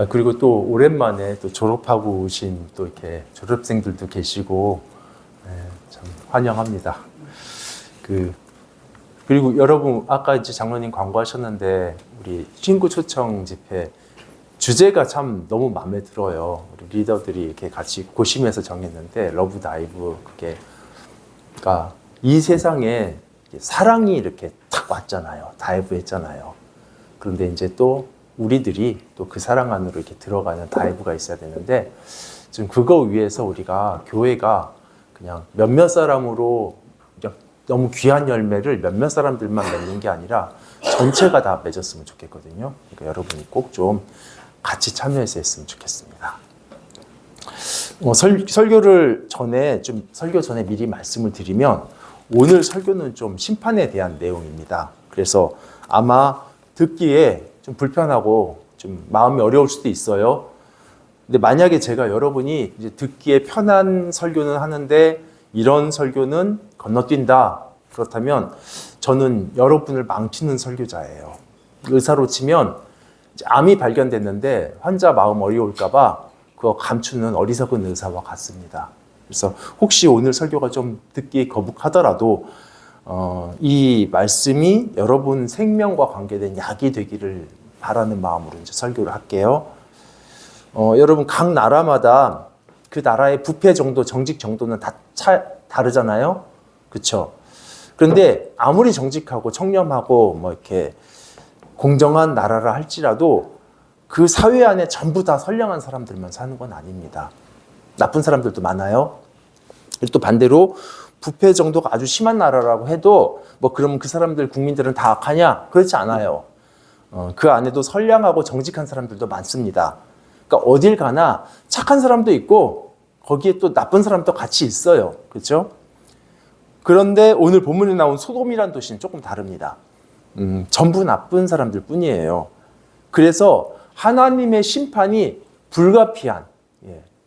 그리고 또 오랜만에 또 졸업하고 오신 또 이렇게 졸업생들도 계시고, 참 환영합니다. 그리고 여러분, 아까 이제 장로님 광고하셨는데, 우리 친구 초청 집회 주제가 참 너무 마음에 들어요. 우리 리더들이 이렇게 같이 고심해서 정했는데, 러브 다이브, 그러니까 이 세상에 사랑이 이렇게 탁 왔잖아요. 다이브 했잖아요. 그런데 이제 또 우리들이 또 그 사랑 안으로 이렇게 들어가는 다이브가 있어야 되는데, 지금 그거 위해서 우리가 교회가 그냥 몇몇 사람으로 너무 귀한 열매를 몇몇 사람들만 맺는 게 아니라 전체가 다 맺었으면 좋겠거든요. 그러니까 여러분이 꼭 좀 같이 참여해서 했으면 좋겠습니다. 설교 전에 미리 말씀을 드리면, 오늘 설교는 좀 심판에 대한 내용입니다. 그래서 아마 듣기에 좀 불편하고 좀 마음이 어려울 수도 있어요. 근데 만약에 제가 여러분이 이제 듣기에 편한 설교는 하는데 이런 설교는 건너뛴다, 그렇다면 저는 여러분을 망치는 설교자예요. 의사로 치면 암이 발견됐는데 환자 마음 어려울까봐 그거 감추는 어리석은 의사와 같습니다. 그래서 혹시 오늘 설교가 좀 듣기 거북하더라도 이 말씀이 여러분 생명과 관계된 약이 되기를 바라는 마음으로 이제 설교를 할게요. 여러분, 각 나라마다 그 나라의 부패 정도, 정직 정도는 다 다르잖아요. 그렇죠? 그런데 아무리 정직하고 청렴하고 뭐 이렇게 공정한 나라라 할지라도 그 사회 안에 전부 다 선량한 사람들만 사는 건 아닙니다. 나쁜 사람들도 많아요. 그리고 또 반대로 부패 정도가 아주 심한 나라라고 해도 뭐 그러면 그 사람들 국민들은 다 악하냐? 그렇지 않아요. 그 안에도 선량하고 정직한 사람들도 많습니다. 그러니까 어딜 가나 착한 사람도 있고 거기에 또 나쁜 사람도 같이 있어요. 그렇죠? 그런데 오늘 본문에 나온 소돔이라는 도시는 조금 다릅니다. 전부 나쁜 사람들 뿐이에요. 그래서 하나님의 심판이 불가피한,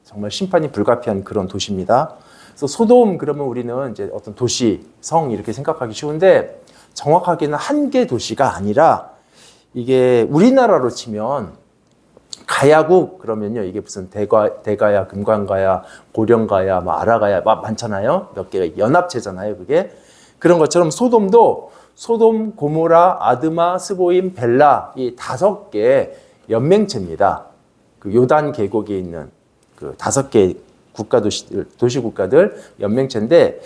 정말 심판이 불가피한 그런 도시입니다. 그래서 소돔 그러면 우리는 이제 어떤 도시, 성 이렇게 생각하기 쉬운데, 정확하게는 한 개 도시가 아니라 이게 우리나라로 치면 가야국 그러면요, 이게 무슨 대가야, 금관가야, 고령가야, 뭐 아라가야 많잖아요. 몇 개가 연합체잖아요, 그게. 그런 것처럼 소돔도 소돔, 고모라, 아드마, 스보임, 벨라 이 5개 연맹체입니다. 그 요단 계곡에 있는 그 5개 도시국가들 연맹체인데,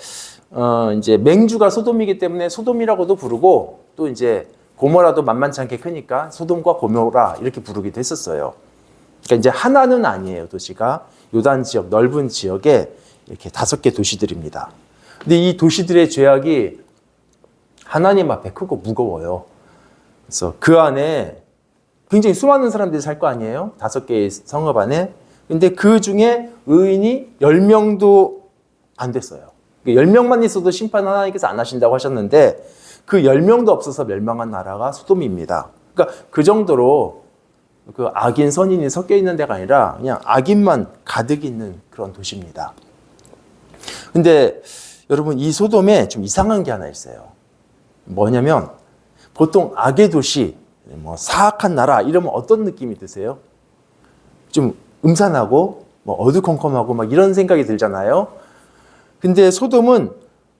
이제 맹주가 소돔이기 때문에 소돔이라고도 부르고, 또 이제 고모라도 만만치 않게 크니까 소돔과 고모라 이렇게 부르기도 했었어요. 그러니까 이제 하나는 아니에요, 도시가. 요단 지역, 넓은 지역에 이렇게 5개 도시들입니다. 근데 이 도시들의 죄악이 하나님 앞에 크고 무거워요. 그래서 그 안에 굉장히 수많은 사람들이 살 거 아니에요? 5개의 성읍 안에. 근데 그 중에 의인이 10명도 안 됐어요. 10명만 있어도 심판 하나님께서 안 하신다고 하셨는데, 그 10명도 없어서 멸망한 나라가 소돔입니다. 그러니까 그 정도로 그 악인 선인이 섞여 있는 데가 아니라 그냥 악인만 가득 있는 그런 도시입니다. 근데 여러분, 이 소돔에 좀 이상한 게 하나 있어요. 뭐냐면, 보통 악의 도시, 뭐 사악한 나라 이러면 어떤 느낌이 드세요? 좀 음산하고 뭐 어두컴컴하고 막 이런 생각이 들잖아요. 근데 소돔은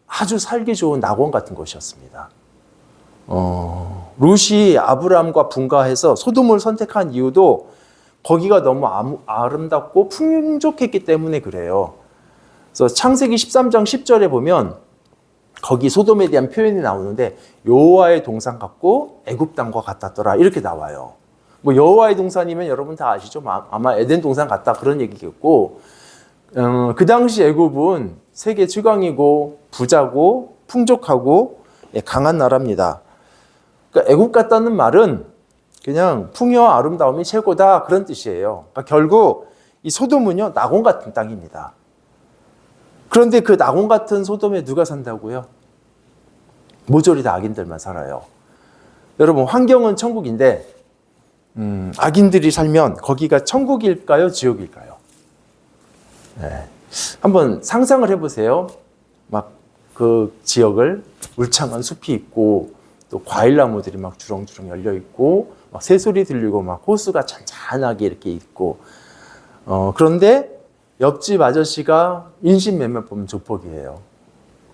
아주 살기 좋은 낙원 같은 곳이었습니다. 롯이 아브라함과 분가해서 소돔을 선택한 이유도 거기가 너무 아름답고 풍족했기 때문에 그래요. 그래서 창세기 13장 10절에 보면 거기 소돔에 대한 표현이 나오는데, 여호와의 동산 같고 애굽 땅과 같았더라 이렇게 나와요. 뭐 여호와의 동산이면 여러분 다 아시죠? 아마 에덴 동산 같다 그런 얘기겠고, 그 당시 애굽은 세계 최강이고 부자고 풍족하고 강한 나라입니다. 그러니까 애굽 같다는 말은 그냥 풍요와 아름다움이 최고다 그런 뜻이에요. 그러니까 결국 이 소돔은요, 낙원 같은 땅입니다. 그런데 그 낙원 같은 소돔에 누가 산다고요? 모조리 다 악인들만 살아요. 여러분, 환경은 천국인데 악인들이 살면 거기가 천국일까요? 지옥일까요? 네. 한번 상상을 해보세요. 막 그 지역을 울창한 숲이 있고, 또 과일나무들이 막 주렁주렁 열려 있고, 막 새소리 들리고 막 호수가 잔잔하게 이렇게 있고 그런데 옆집 아저씨가 인신매매 보면 조폭이에요.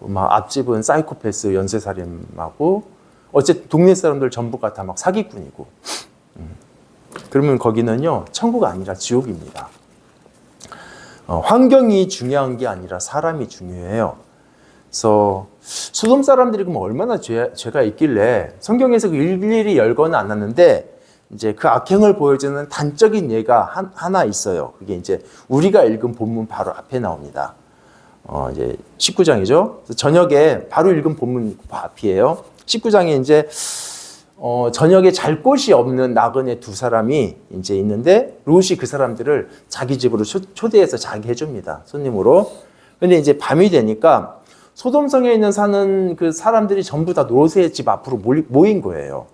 막 앞집은 사이코패스 연쇄살인하고 어쨌든 동네 사람들 전부가 다 막 사기꾼이고 그러면 거기는요 천국 아니라 지옥입니다. 환경이 중요한 게 아니라 사람이 중요해요. 그래서 소돔 사람들이 그럼 얼마나 죄가 있길래 성경에서 그 일일이 열거는 않았는데 이제 그 악행을 보여주는 단적인 예가 하나 있어요. 그게 이제 우리가 읽은 본문 바로 앞에 나옵니다. 이제 19장이죠. 저녁에 바로 읽은 본문 앞이에요. 19장에 이제 저녁에 잘 곳이 없는 나그네 두 사람이 이제 있는데 롯이 그 사람들을 자기 집으로 초대해서 자게 해줍니다. 손님으로. 근데 이제 밤이 되니까 소돔성에 있는 사는 그 사람들이 전부 다 롯의 집 앞으로 모인 거예요.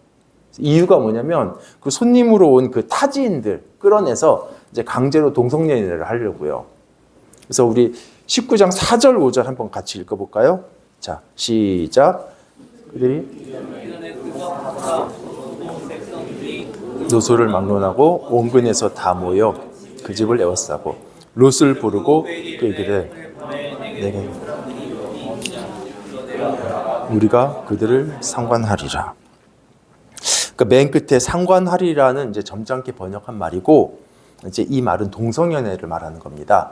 이유가 뭐냐면 그 손님으로 온 그 타지인들 끌어내서 이제 강제로 동성연애를 하려고요. 그래서 우리 19장 4절 5절 한번 같이 읽어볼까요? 자, 시작. 그들이 노소를 막론하고 온근에서 다 모여 그 집을 에워싸고 롯을 부르고 그에게 내게 우리가 그들을 상관하리라. 그러니까 맨 끝에 상관하리라는 이제 점잖게 번역한 말이고 이제 이 말은 동성연애를 말하는 겁니다.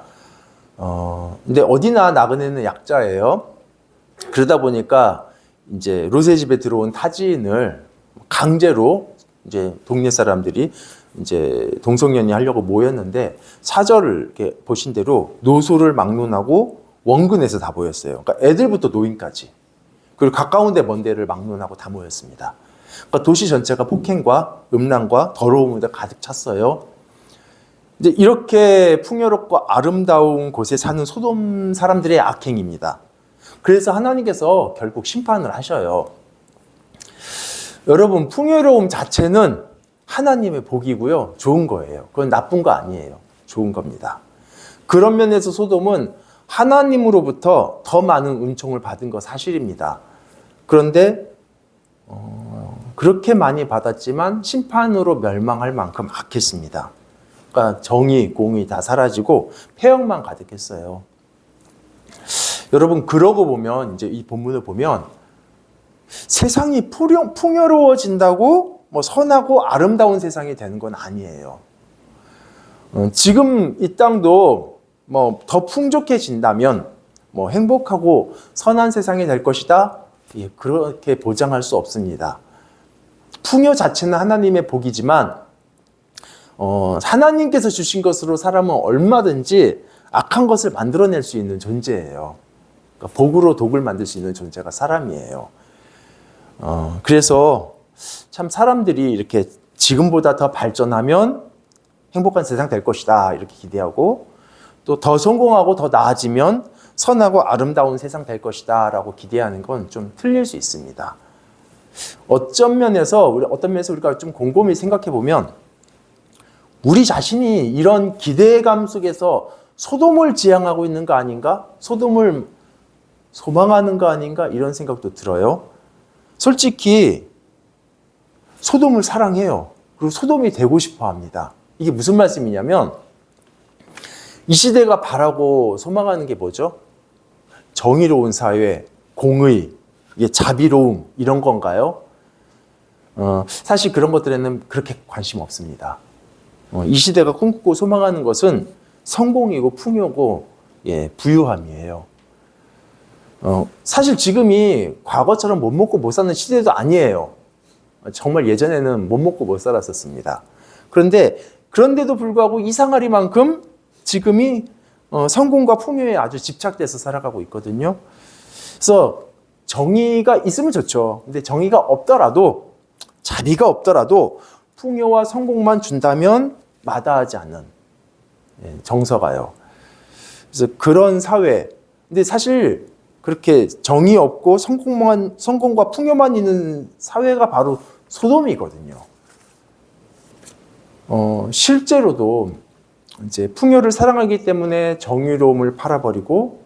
근데 어디나 나그네는 약자예요. 그러다 보니까 이제 롯의 집에 들어온 타지인을 강제로 이제 동네 사람들이 이제 동성연애 하려고 모였는데 4절을 이렇게 보신 대로 노소를 막론하고 원근에서 다 모였어요. 그러니까 애들부터 노인까지. 그리고 가까운 데 먼 데를 막론하고 다 모였습니다. 그러니까 도시 전체가 폭행과 음란과 더러움으로 가득 찼어요. 이제 이렇게 풍요롭고 아름다운 곳에 사는 소돔 사람들의 악행입니다. 그래서 하나님께서 결국 심판을 하셔요. 여러분, 풍요로움 자체는 하나님의 복이고요. 좋은 거예요. 그건 나쁜 거 아니에요. 좋은 겁니다. 그런 면에서 소돔은 하나님으로부터 더 많은 은총을 받은 거 사실입니다. 그런데 그렇게 많이 받았지만 심판으로 멸망할 만큼 악했습니다. 그러니까 정의, 공의 다 사라지고 폐역만 가득했어요. 여러분, 그러고 보면 이제 이 본문을 보면 세상이 풍요로워진다고 뭐 선하고 아름다운 세상이 되는 건 아니에요. 지금 이 땅도 뭐 더 풍족해진다면 뭐 행복하고 선한 세상이 될 것이다. 예, 그렇게 보장할 수 없습니다. 풍요 자체는 하나님의 복이지만 하나님께서 주신 것으로 사람은 얼마든지 악한 것을 만들어낼 수 있는 존재예요. 그러니까 복으로 독을 만들 수 있는 존재가 사람이에요. 그래서 참 사람들이 이렇게 지금보다 더 발전하면 행복한 세상 될 것이다 이렇게 기대하고 또 더 성공하고 더 나아지면 선하고 아름다운 세상 될 것이다 라고 기대하는 건 좀 틀릴 수 있습니다. 어떤 면에서 우리가 좀 곰곰이 생각해 보면 우리 자신이 이런 기대감 속에서 소돔을 지향하고 있는 거 아닌가? 소돔을 소망하는 거 아닌가? 이런 생각도 들어요. 솔직히 소돔을 사랑해요. 그리고 소돔이 되고 싶어 합니다. 이게 무슨 말씀이냐면 이 시대가 바라고 소망하는 게 뭐죠? 정의로운 사회, 공의, 이게 자비로움 이런 건가요? 사실 그런 것들에는 그렇게 관심 없습니다. 이 시대가 꿈꾸고 소망하는 것은 성공이고 풍요고 부유함이에요. 사실 지금이 과거처럼 못 먹고 못 사는 시대도 아니에요. 정말 예전에는 못 먹고 못 살았었습니다. 그런데도 불구하고 이상하리만큼 지금이 성공과 풍요에 아주 집착돼서 살아가고 있거든요. 그래서 정의가 있으면 좋죠. 근데 정의가 없더라도 자비가 없더라도 풍요와 성공만 준다면 마다하지 않는 정서가요. 그래서 그런 사회. 근데 사실 그렇게 정의 없고 성공과 풍요만 있는 사회가 바로 소돔이거든요. 실제로도 이제 풍요를 사랑하기 때문에 정의로움을 팔아버리고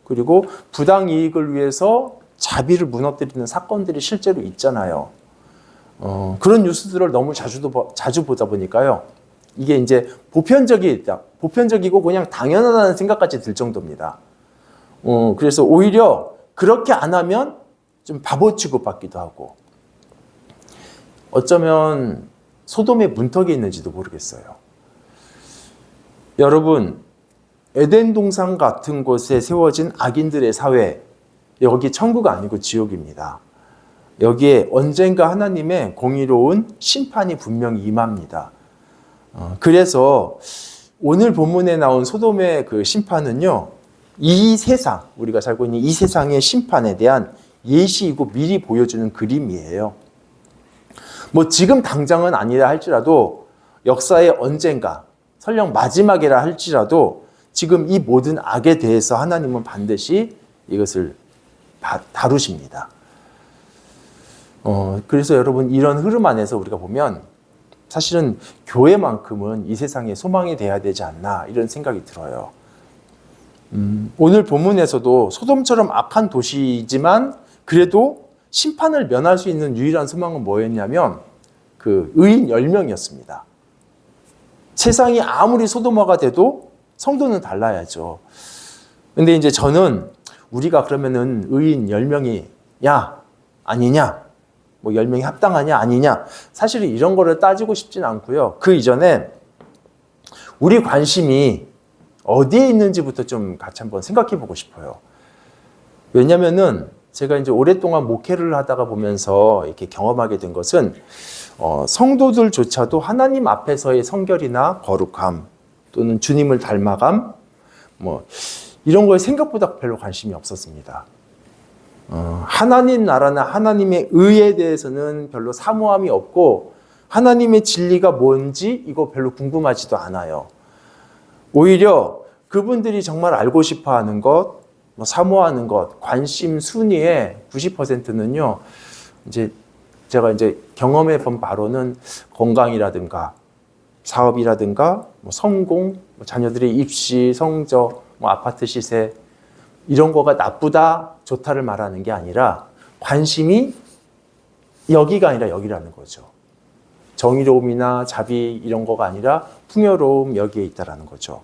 그리고 부당 이익을 위해서 자비를 무너뜨리는 사건들이 실제로 있잖아요. 그런 뉴스들을 너무 자주 보다 보니까요. 이게 이제 보편적이고 그냥 당연하다는 생각까지 들 정도입니다. 그래서 오히려 그렇게 안 하면 좀 바보 취급받기도 하고, 어쩌면 소돔의 문턱이 있는지도 모르겠어요. 여러분, 에덴 동산 같은 곳에 세워진 악인들의 사회, 여기 천국 아니고 지옥입니다. 여기에 언젠가 하나님의 공의로운 심판이 분명히 임합니다. 그래서 오늘 본문에 나온 소돔의 그 심판은요, 이 세상, 우리가 살고 있는 이 세상의 심판에 대한 예시이고 미리 보여주는 그림이에요. 뭐 지금 당장은 아니라 할지라도 역사의 언젠가, 설령 마지막이라 할지라도 지금 이 모든 악에 대해서 하나님은 반드시 이것을 다루십니다. 그래서 여러분, 이런 흐름 안에서 우리가 보면 사실은 교회만큼은 이 세상에 소망이 돼야 되지 않나, 이런 생각이 들어요. 오늘 본문에서도 소돔처럼 악한 도시이지만 그래도 심판을 면할 수 있는 유일한 소망은 뭐였냐면 그 의인 10명이었습니다. 세상이 아무리 소돔화가 돼도 성도는 달라야죠. 근데 이제 저는 우리가 그러면은 의인 10명이냐 아니냐, 뭐 10명이 합당하냐 아니냐, 사실은 이런 거를 따지고 싶진 않고요. 그 이전에 우리 관심이 어디에 있는지부터 좀 같이 한번 생각해 보고 싶어요. 왜냐면은 제가 이제 오랫동안 목회를 하다가 보면서 이렇게 경험하게 된 것은 성도들조차도 하나님 앞에서의 성결이나 거룩함 또는 주님을 닮아감, 뭐 이런 거에 생각보다 별로 관심이 없었습니다. 하나님 나라나 하나님의 의에 대해서는 별로 사모함이 없고 하나님의 진리가 뭔지 이거 별로 궁금하지도 않아요. 오히려 그분들이 정말 알고 싶어하는 것, 사모하는 것, 관심 순위의 90%는요. 이제 제가 이제 경험해 본 바로는 건강이라든가 사업이라든가 성공, 자녀들의 입시, 성적, 아파트 시세, 이런 거가 나쁘다, 좋다를 말하는 게 아니라 관심이 여기가 아니라 여기라는 거죠. 정의로움이나 자비 이런 거가 아니라 풍요로움, 여기에 있다라는 거죠.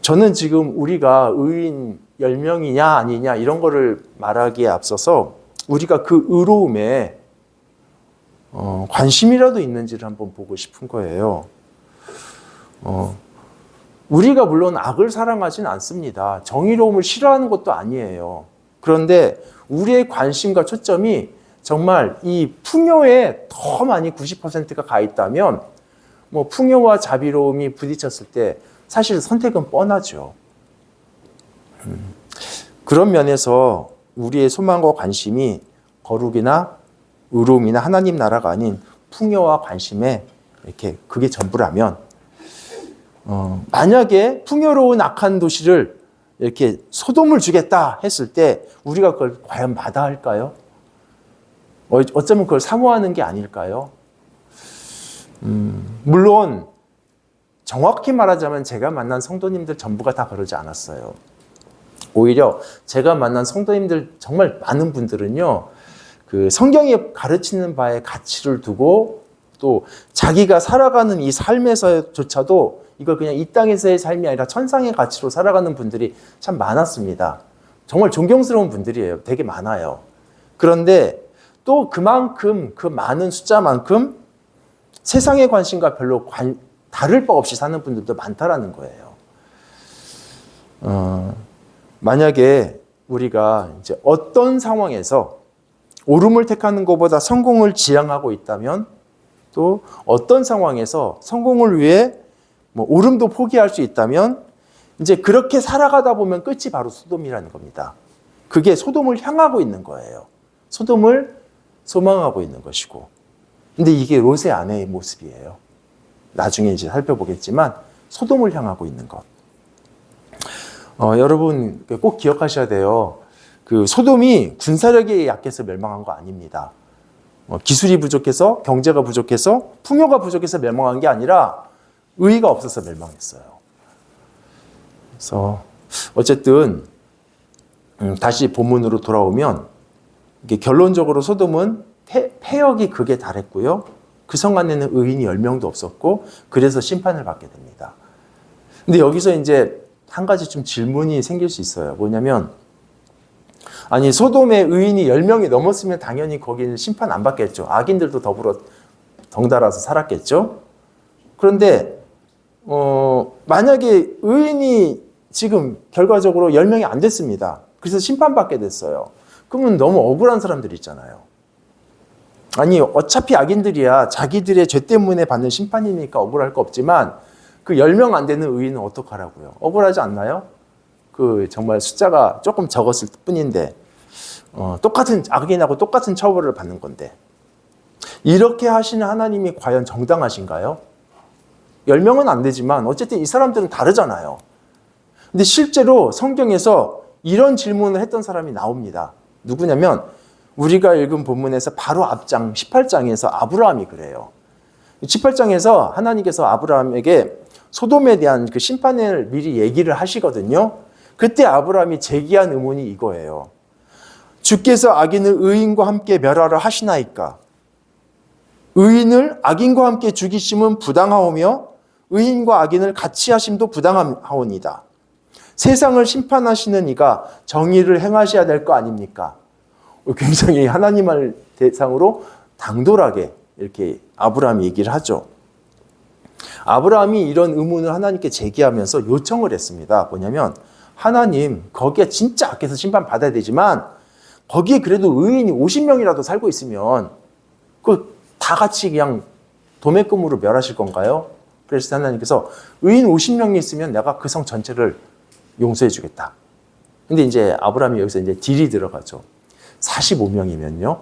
저는 지금 우리가 의인 10명이냐 아니냐 이런 거를 말하기에 앞서서 우리가 그 의로움에 관심이라도 있는지를 한번 보고 싶은 거예요. 우리가 물론 악을 사랑하진 않습니다. 정의로움을 싫어하는 것도 아니에요. 그런데 우리의 관심과 초점이 정말 이 풍요에 더 많이 90%가 가 있다면 뭐 풍요와 자비로움이 부딪혔을 때 사실 선택은 뻔하죠. 그런 면에서 우리의 소망과 관심이 거룩이나 의로움이나 하나님 나라가 아닌 풍요와 관심에 이렇게 그게 전부라면, 만약에 풍요로운 악한 도시를 이렇게 소돔을 주겠다 했을 때 우리가 그걸 과연 마다할까요? 어쩌면 그걸 사모하는 게 아닐까요? 물론 정확히 말하자면 제가 만난 성도님들 전부가 다 그러지 않았어요. 오히려 제가 만난 성도님들 정말 많은 분들은요, 그 성경이 가르치는 바에 가치를 두고 또 자기가 살아가는 이 삶에서조차도 이걸 그냥 이 땅에서의 삶이 아니라 천상의 가치로 살아가는 분들이 참 많았습니다. 정말 존경스러운 분들이에요. 되게 많아요. 그런데 또 그만큼 그 많은 숫자만큼 세상의 관심과 별로 다를 바 없이 사는 분들도 많다라는 거예요. 만약에 우리가 이제 어떤 상황에서 옳음을 택하는 것보다 성공을 지향하고 있다면, 또 어떤 상황에서 성공을 위해 뭐 옳음도 포기할 수 있다면, 이제 그렇게 살아가다 보면 끝이 바로 소돔이라는 겁니다. 그게 소돔을 향하고 있는 거예요. 소돔을 소망하고 있는 것이고. 근데 이게 롯의 아내의 모습이에요. 나중에 이제 살펴보겠지만 소돔을 향하고 있는 것. 여러분 꼭 기억하셔야 돼요. 그 소돔이 군사력이 약해서 멸망한 거 아닙니다. 기술이 부족해서, 경제가 부족해서, 풍요가 부족해서 멸망한 게 아니라 의의가 없어서 멸망했어요. 그래서 어쨌든 다시 본문으로 돌아오면 이게 결론적으로 소돔은 패역이 극에 달했고요. 그 성 안에는 의인이 10명도 없었고 그래서 심판을 받게 됩니다. 근데 여기서 이제 한 가지 좀 질문이 생길 수 있어요. 뭐냐면 아니 소돔에 의인이 10명이 넘었으면 당연히 거기는 심판 안 받겠죠. 악인들도 더불어 덩달아서 살았겠죠. 그런데 만약에 의인이 지금 결과적으로 10명이 안 됐습니다. 그래서 심판받게 됐어요. 그러면 너무 억울한 사람들 있잖아요. 아니 어차피 악인들이야 자기들의 죄 때문에 받는 심판이니까 억울할 거 없지만 그 10명 안 되는 의인은 어떡하라고요? 억울하지 않나요? 그 정말 숫자가 조금 적었을 뿐인데 똑같은 악인하고 똑같은 처벌을 받는 건데 이렇게 하시는 하나님이 과연 정당하신가요? 10명은 안 되지만 어쨌든 이 사람들은 다르잖아요. 근데 실제로 성경에서 이런 질문을 했던 사람이 나옵니다. 누구냐면 우리가 읽은 본문에서 바로 앞장 18장에서 아브라함이 그래요. 18장에서 하나님께서 아브라함에게 소돔에 대한 그 심판을 미리 얘기를 하시거든요. 그때 아브라함이 제기한 의문이 이거예요. 주께서 악인을 의인과 함께 멸하라 하시나이까? 의인을 악인과 함께 죽이심은 부당하오며 의인과 악인을 같이 하심도 부당하오니다. 세상을 심판하시는 이가 정의를 행하셔야 될 거 아닙니까? 굉장히 하나님을 대상으로 당돌하게 이렇게 아브라함이 얘기를 하죠. 아브라함이 이런 의문을 하나님께 제기하면서 요청을 했습니다. 뭐냐면 하나님 거기에 진짜 악해서 심판받아야 되지만 거기에 그래도 의인이 50명이라도 살고 있으면 그 다 같이 그냥 도매금으로 멸하실 건가요? 그래서 하나님께서 의인 50명이 있으면 내가 그 성 전체를 용서해 주겠다. 근데 이제 아브라함이 여기서 이제 딜이 들어가죠. 45명이면요.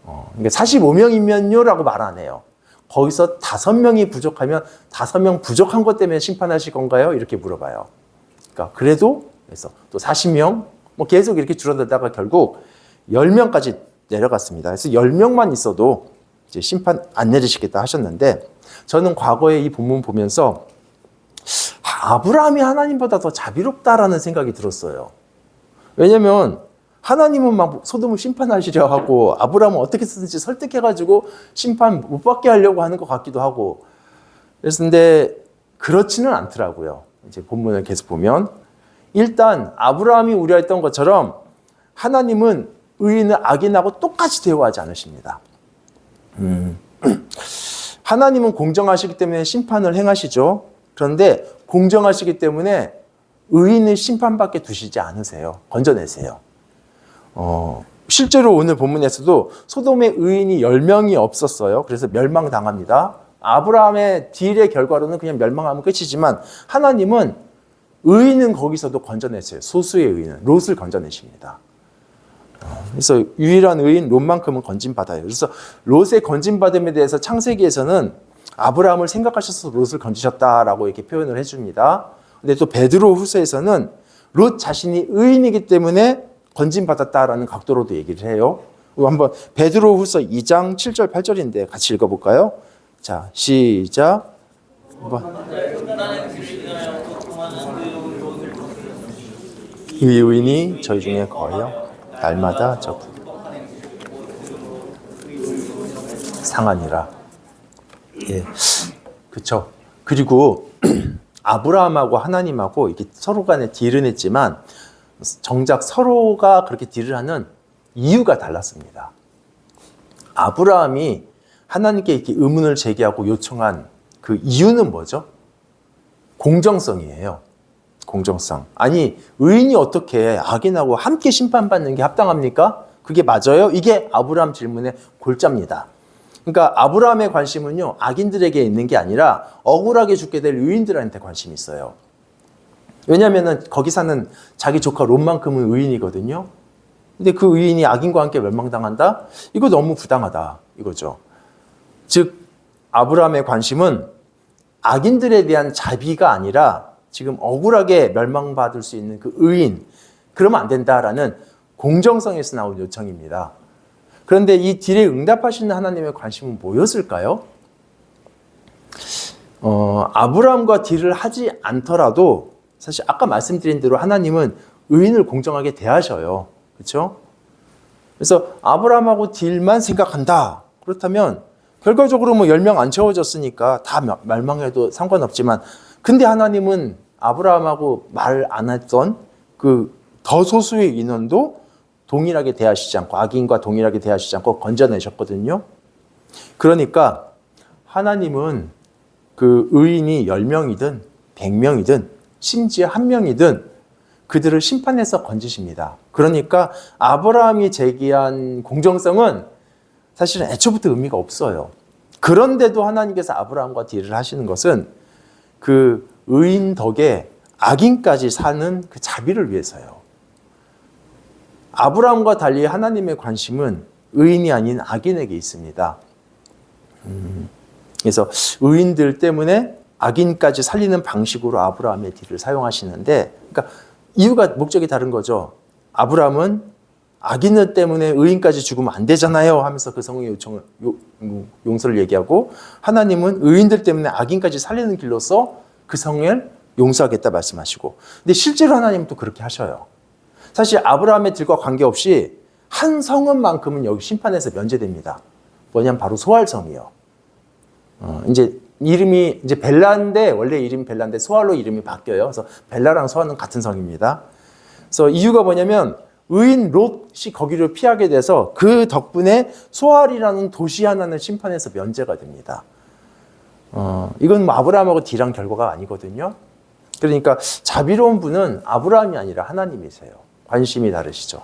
그러니까 45명이면요라고 말 안 해요. 거기서 5명이 부족하면 5명 부족한 것 때문에 심판하실 건가요? 이렇게 물어봐요. 그러니까 그래도 그래서 또 40명 뭐 계속 이렇게 줄어들다가 결국 10명까지 내려갔습니다. 그래서 10명만 있어도 이제 심판 안 내리시겠다 하셨는데 저는 과거에 이 본문 보면서 아브라함이 하나님보다 더 자비롭다라는 생각이 들었어요. 왜냐면 하나님은 막 소돔을 심판하시려 하고 아브라함은 어떻게 쓰든지 설득해가지고 심판 못 받게 하려고 하는 것 같기도 하고 그래서 근데 그렇지는 않더라고요. 이제 본문을 계속 보면 일단 아브라함이 우려했던 것처럼 하나님은 의인을 악인하고 똑같이 대우하지 않으십니다. 하나님은 공정하시기 때문에 심판을 행하시죠. 그런데 공정하시기 때문에 의인을 심판받게 두시지 않으세요. 건져내세요. 실제로 오늘 본문에서도 소돔의 의인이 10명이 없었어요. 그래서 멸망당합니다. 아브라함의 딜의 결과로는 그냥 멸망하면 끝이지만 하나님은 의인은 거기서도 건져냈어요. 소수의 의인은 롯을 건져내십니다. 그래서 유일한 의인 롯만큼은 건진받아요. 그래서 롯의 건진받음에 대해서 창세기에서는 아브라함을 생각하셔서 롯을 건지셨다라고 이렇게 표현을 해줍니다. 근데 또 베드로 후서에서는 롯 자신이 의인이기 때문에 건진받았다라는 각도로도 얘기를 해요. 한번 베드로 후서 2장 7절 8절인데 같이 읽어볼까요? 자, 시작. 이 의인이 저희 중에 거하여 날마다 저 상하니라. 예, 그렇죠. 그리고 아브라함하고 하나님하고 이게 서로 간에 딜은 했지만 정작 서로가 그렇게 딜을 하는 이유가 달랐습니다. 아브라함이 하나님께 이렇게 의문을 제기하고 요청한 그 이유는 뭐죠? 공정성이에요. 공정성. 아니 의인이 어떻게 악인하고 함께 심판받는 게 합당합니까? 그게 맞아요? 이게 아브라함 질문의 골자입니다. 그러니까 아브라함의 관심은요 악인들에게 있는 게 아니라 억울하게 죽게 될 의인들한테 관심이 있어요. 왜냐하면 거기 사는 자기 조카 롯만큼은 의인이거든요. 근데 그 의인이 악인과 함께 멸망당한다? 이거 너무 부당하다 이거죠. 즉 아브라함의 관심은 악인들에 대한 자비가 아니라 지금 억울하게 멸망받을 수 있는 그 의인, 그러면 안 된다라는 공정성에서 나온 요청입니다. 그런데 이 딜에 응답하시는 하나님의 관심은 뭐였을까요? 아브라함과 딜을 하지 않더라도 사실 아까 말씀드린 대로 하나님은 의인을 공정하게 대하셔요. 그렇죠? 그래서 아브라함하고 딜만 생각한다. 그렇다면 결과적으로 뭐 10명 안 채워졌으니까 다 멸망해도 상관없지만, 근데 하나님은 아브라함하고 말 안 했던 그 더 소수의 인원도 동일하게 대하시지 않고, 악인과 동일하게 대하시지 않고 건져내셨거든요. 그러니까 하나님은 그 의인이 10명이든 100명이든 심지어 1명이든 그들을 심판해서 건지십니다. 그러니까 아브라함이 제기한 공정성은 사실은 애초부터 의미가 없어요. 그런데도 하나님께서 아브라함과 딜을 하시는 것은 그 의인 덕에 악인까지 사는 그 자비를 위해서요. 아브라함과 달리 하나님의 관심은 의인이 아닌 악인에게 있습니다. 그래서 의인들 때문에 악인까지 살리는 방식으로 아브라함의 딜을 사용하시는데, 그러니까 이유가 목적이 다른 거죠. 아브라함은 악인들 때문에 의인까지 죽으면 안 되잖아요 하면서 그 성의 요청을 용서를 얘기하고, 하나님은 의인들 때문에 악인까지 살리는 길로서 그 성을 용서하겠다 말씀하시고, 근데 실제로 하나님은 또 그렇게 하셔요. 사실 아브라함의 딜과 관계없이 한 성읍만큼은 여기 심판에서 면제됩니다. 뭐냐면 바로 소알성이요. 이제 이름이 이제 벨라인데, 원래 이름이 벨라인데 소알로 이름이 바뀌어요. 그래서 벨라랑 소알은 같은 성입니다. 그래서 이유가 뭐냐면 의인 롯이 거기를 피하게 돼서 그 덕분에 소알이라는 도시 하나는 심판에서 면제가 됩니다. 이건 뭐 아브라함하고 딜한 결과가 아니거든요. 그러니까 자비로운 분은 아브라함이 아니라 하나님이세요. 관심이 다르시죠.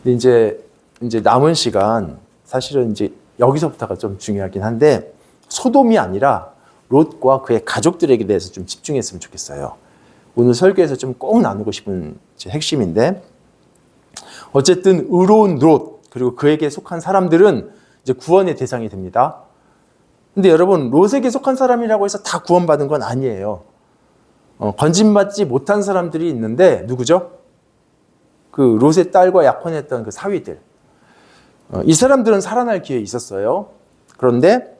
근데 이제 남은 시간, 사실은 이제 여기서부터가 좀 중요하긴 한데, 소돔이 아니라 롯과 그의 가족들에게 대해서 좀 집중했으면 좋겠어요. 오늘 설교에서 좀 꼭 나누고 싶은 핵심인데, 어쨌든 의로운 롯 그리고 그에게 속한 사람들은 이제 구원의 대상이 됩니다. 근데 여러분, 롯에게 속한 사람이라고 해서 다 구원받은 건 아니에요. 건진받지 못한 사람들이 있는데, 누구죠? 그 롯의 딸과 약혼했던 그 사위들. 이 사람들은 살아날 기회 있었어요. 그런데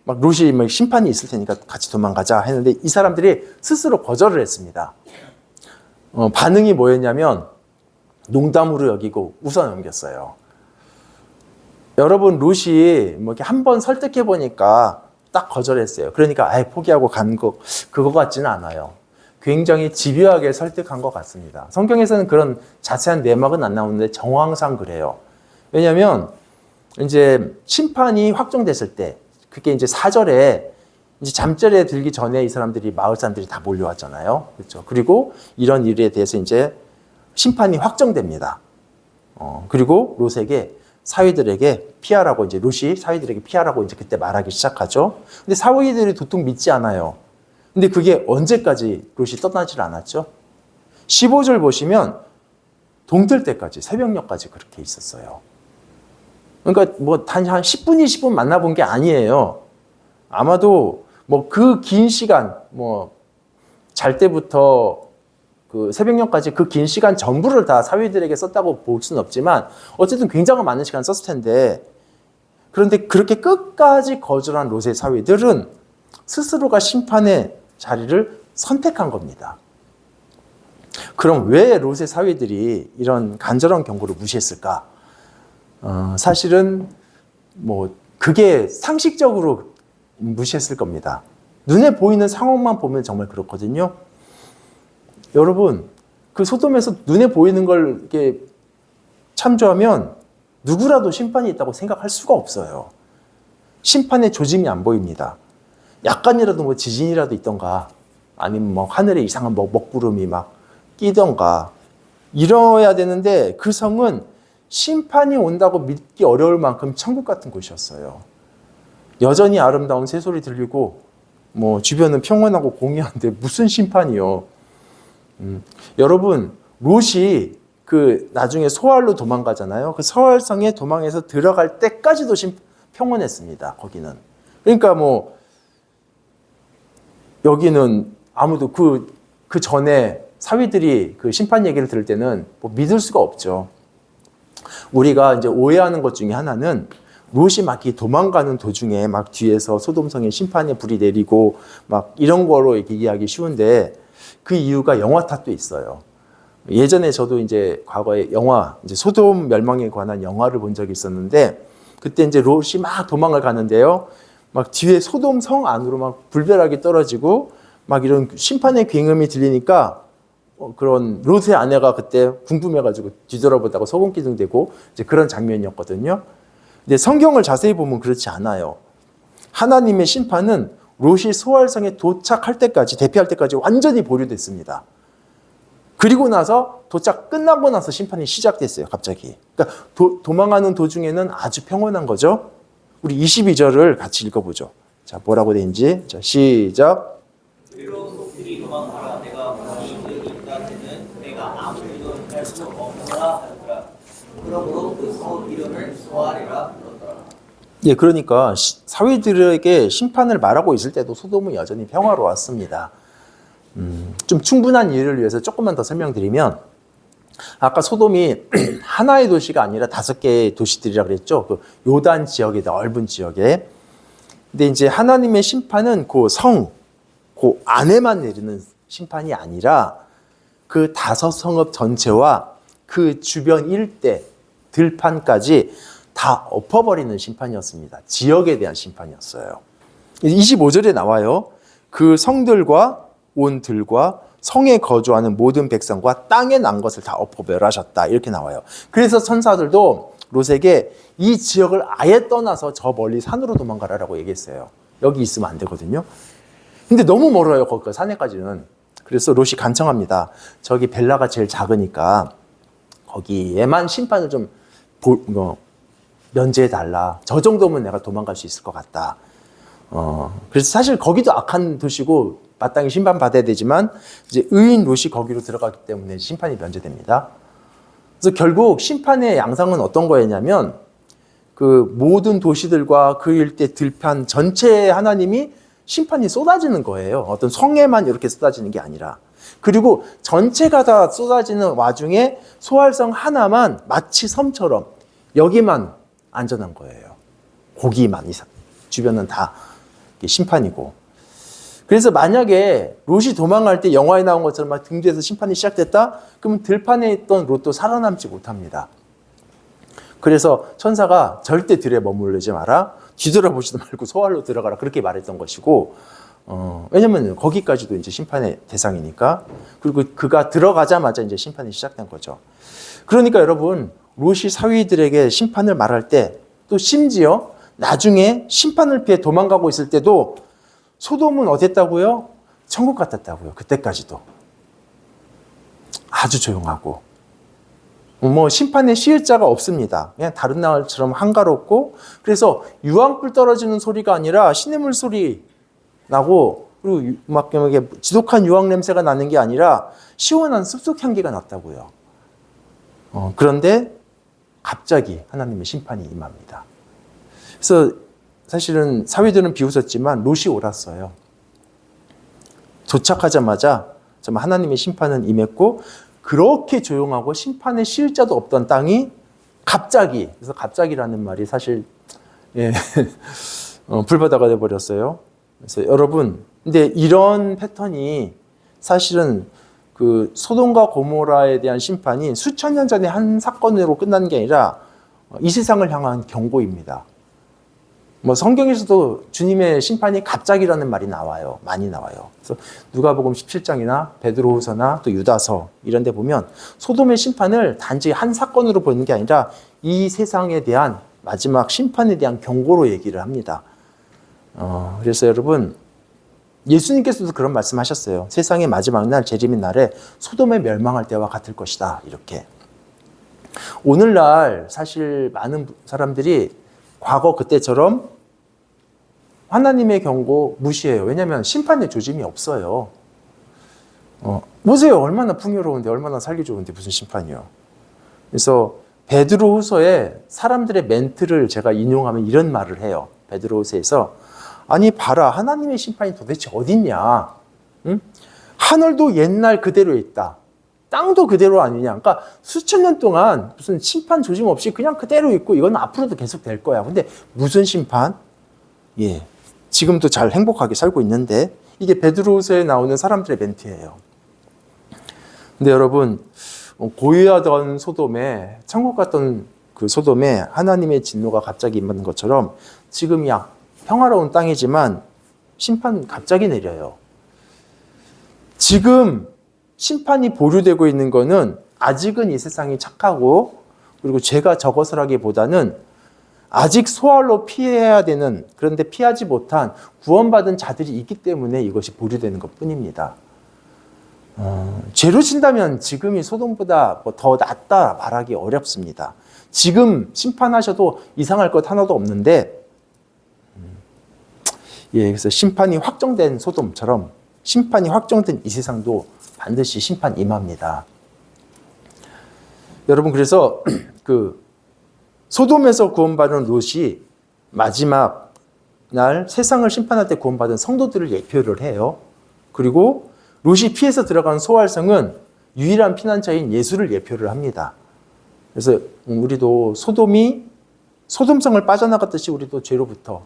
막 롯이 막 심판이 있을 테니까 같이 도망가자 했는데 이 사람들이 스스로 거절을 했습니다. 반응이 뭐였냐면 농담으로 여기고 웃어 넘겼어요. 여러분, 롯이 뭐 이렇게 한번 설득해 보니까 딱 거절했어요. 그러니까 아예 포기하고 간 거 그거 같지는 않아요. 굉장히 집요하게 설득한 것 같습니다. 성경에서는 그런 자세한 내막은 안 나오는데 정황상 그래요. 왜냐하면 이제 심판이 확정됐을 때, 그게 이제 4절에 이제 잠자리에 들기 전에 이 사람들이, 마을 사람들이 다 몰려왔잖아요. 그렇죠. 그리고 이런 일에 대해서 이제 심판이 확정됩니다. 그리고 롯에게, 사위들에게 피하라고, 이제 롯이 사위들에게 피하라고 이제 그때 말하기 시작하죠. 근데 사위들이 도통 믿지 않아요. 근데 그게 언제까지 롯이 떠나질 않았죠? 15절 보시면 동틀 때까지, 새벽녘까지 그렇게 있었어요. 그러니까 뭐 단 한 10분, 20분 만나본 게 아니에요. 아마도 뭐 그 긴 시간, 뭐 잘 때부터 그 새벽녘까지 그 긴 시간 전부를 다 사위들에게 썼다고 볼 수는 없지만 어쨌든 굉장히 많은 시간 썼을 텐데, 그런데 그렇게 끝까지 거절한 롯의 사위들은 스스로가 심판의 자리를 선택한 겁니다. 그럼 왜 롯의 사위들이 이런 간절한 경고를 무시했을까? 사실은 뭐 그게 상식적으로 무시했을 겁니다. 눈에 보이는 상황만 보면 정말 그렇거든요. 여러분, 그 소돔에서 눈에 보이는 걸 이렇게 참조하면 누구라도 심판이 있다고 생각할 수가 없어요. 심판의 조짐이 안 보입니다. 약간이라도 뭐 지진이라도 있던가, 아니면 뭐 하늘에 이상한 뭐 먹구름이 막 끼던가 이러야 되는데, 그 성은 심판이 온다고 믿기 어려울 만큼 천국 같은 곳이었어요. 여전히 아름다운 새소리 들리고 뭐 주변은 평온하고 공의한데 무슨 심판이요. 여러분, 롯이 그 나중에 소알로 도망가잖아요. 그 소알성에 도망해서 들어갈 때까지도 평온했습니다. 거기는. 그러니까 뭐 여기는 아무도 그 전에 사위들이 그 심판 얘기를 들을 때는 뭐 믿을 수가 없죠. 우리가 이제 오해하는 것 중에 하나는 롯이 막 도망가는 도중에 막 뒤에서 소돔성에 심판의 불이 내리고 막 이런 거로 이렇게 이해하기 쉬운데, 그 이유가 영화 탓도 있어요. 예전에 저도 이제 과거에 영화, 이제 소돔 멸망에 관한 영화를 본 적이 있었는데, 그때 이제 롯이 막 도망을 가는데요. 막 뒤에 소돔 성 안으로 막 불벼락이 떨어지고, 막 이런 심판의 굉음이 들리니까, 그런 롯의 아내가 그때 궁금해가지고 뒤돌아보다가 소금기둥 되고, 이제 그런 장면이었거든요. 근데 성경을 자세히 보면 그렇지 않아요. 하나님의 심판은 롯이 소알성에 도착할 때까지, 대피할 때까지 완전히 보류됐습니다. 그리고 나서 도착 끝나고 나서 심판이 시작됐어요. 갑자기. 그러니까 도망하는 도중에는 아주 평온한 거죠. 우리 22절을 같이 읽어보죠. 자, 뭐라고 되는지. 자, 시작. 그리로 속들이 도망하라. 내가 거기 여기 있다 때는 내가 아무 일도 할 수 없노라 하였더라. 그러므로 그 성 이름을 소알이라 불렀더라. 예, 그러니까 사위들에게 심판을 말하고 있을 때도 소돔은 여전히 평화로웠습니다. 좀 충분한 이해를 위해서 조금만 더 설명드리면, 아까 소돔이 하나의 도시가 아니라 5개의 도시들이라고 그랬죠. 그 요단 지역에, 넓은 지역에. 근데 이제 하나님의 심판은 그 성, 그 안에만 내리는 심판이 아니라 그 5성읍 전체와 그 주변 일대, 들판까지 다 엎어버리는 심판이었습니다. 지역에 대한 심판이었어요. 25절에 나와요. 그 성들과 온 들과 성에 거주하는 모든 백성과 땅에 난 것을 다 엎어 멸하셨다. 이렇게 나와요. 그래서 천사들도 롯에게 이 지역을 아예 떠나서 저 멀리 산으로 도망가라라고 얘기했어요. 여기 있으면 안 되거든요. 근데 너무 멀어요. 거기가 산에까지는. 그래서 롯이 간청합니다. 저기 벨라가 제일 작으니까 거기에만 심판을 좀 면제해달라. 저 정도면 내가 도망갈 수 있을 것 같다. 그래서 사실 거기도 악한 도시고 마땅히 심판받아야 되지만 이제 의인 롯이 거기로 들어갔기 때문에 심판이 면제됩니다. 그래서 결국 심판의 양상은 어떤 거였냐면 그 모든 도시들과 그 일대 들판 전체에 하나님이 심판이 쏟아지는 거예요. 어떤 성에만 이렇게 쏟아지는 게 아니라. 그리고 전체가 다 쏟아지는 와중에 소알성 하나만 마치 섬처럼 여기만 안전한 거예요. 거기만 이상. 주변은 다 심판이고. 그래서 만약에 롯이 도망갈 때 영화에 나온 것처럼 막 등 뒤에서 심판이 시작됐다? 그러면 들판에 있던 롯도 살아남지 못합니다. 그래서 천사가 절대 들에 머무르지 마라. 뒤돌아보지도 말고 소알로 들어가라. 그렇게 말했던 것이고, 왜냐면 거기까지도 이제 심판의 대상이니까. 그리고 그가 들어가자마자 이제 심판이 시작된 거죠. 그러니까 여러분, 롯이 사위들에게 심판을 말할 때, 또 심지어 나중에 심판을 피해 도망가고 있을 때도 소돔은 어땠다고요? 천국 같았다고요. 그때까지도. 아주 조용하고. 뭐 심판의 시일자가 없습니다. 그냥 다른 나라처럼 한가롭고, 그래서 유황불 떨어지는 소리가 아니라 시냇물 소리 나고, 그리고 막 이렇게 지독한 유황 냄새가 나는 게 아니라 시원한 숲속 향기가 났다고요. 그런데 갑자기 하나님의 심판이 임합니다. 그래서 사실은 사위들은 비웃었지만 롯이 옳았어요. 도착하자마자 정말 하나님의 심판은 임했고, 그렇게 조용하고 심판의 시일자도 없던 땅이 갑자기, 그래서 갑자기라는 말이 사실 불바다가 돼버렸어요. 그래서 여러분, 근데 이런 패턴이 사실은 그 소돔과 고모라에 대한 심판이 수천 년 전에 한 사건으로 끝난 게 아니라 이 세상을 향한 경고입니다. 뭐 성경에서도 주님의 심판이 갑자기라는 말이 나와요. 많이 나와요. 그래서 누가복음 17장이나 베드로후서나 또 유다서 이런 데 보면 소돔의 심판을 단지 한 사건으로 보는 게 아니라 이 세상에 대한 마지막 심판에 대한 경고로 얘기를 합니다. 그래서 여러분, 예수님께서도 그런 말씀하셨어요. 세상의 마지막 날, 재림의 날에 소돔에 멸망할 때와 같을 것이다. 이렇게. 오늘날 사실 많은 사람들이 과거 그때처럼 하나님의 경고 무시해요. 왜냐하면 심판의 조짐이 없어요. 보세요. 얼마나 풍요로운데, 얼마나 살기 좋은데 무슨 심판이요. 그래서 베드로후서에 사람들의 멘트를 제가 인용하면 이런 말을 해요. 베드로후서에서 아니 봐라, 하나님의 심판이 도대체 어딨냐. 응? 하늘도 옛날 그대로 있다. 땅도 그대로 아니냐. 그러니까 수천 년 동안 무슨 심판 조짐 없이 그냥 그대로 있고 이건 앞으로도 계속 될 거야. 근데 무슨 심판? 예, 지금도 잘 행복하게 살고 있는데, 이게 베드로후서에 나오는 사람들의 멘트예요. 근데 여러분, 고유하던 소돔에, 천국 같던 그 소돔에 하나님의 진노가 갑자기 임하는 것처럼 지금이 평화로운 땅이지만 심판 갑자기 내려요. 지금 심판이 보류되고 있는 거는 아직은 이 세상이 착하고 그리고 죄가 적어서라기보다는 아직 소활로 피해야 되는, 그런데 피하지 못한 구원받은 자들이 있기 때문에 이것이 보류되는 것뿐입니다. 죄로 친다면 지금이 소돔보다 더 낫다 말하기 어렵습니다. 지금 심판하셔도 이상할 것 하나도 없는데, 그래서 심판이 확정된 소돔처럼 심판이 확정된 이 세상도 반드시 심판 임합니다. 여러분, 그래서 그 소돔에서 구원받은 롯이 마지막 날 세상을 심판할 때 구원받은 성도들을 예표를 해요. 그리고 롯이 피해서 들어간 소활성은 유일한 피난처인 예수를 예표를 합니다. 그래서 우리도 소돔성을 빠져나갔듯이 우리도 죄로부터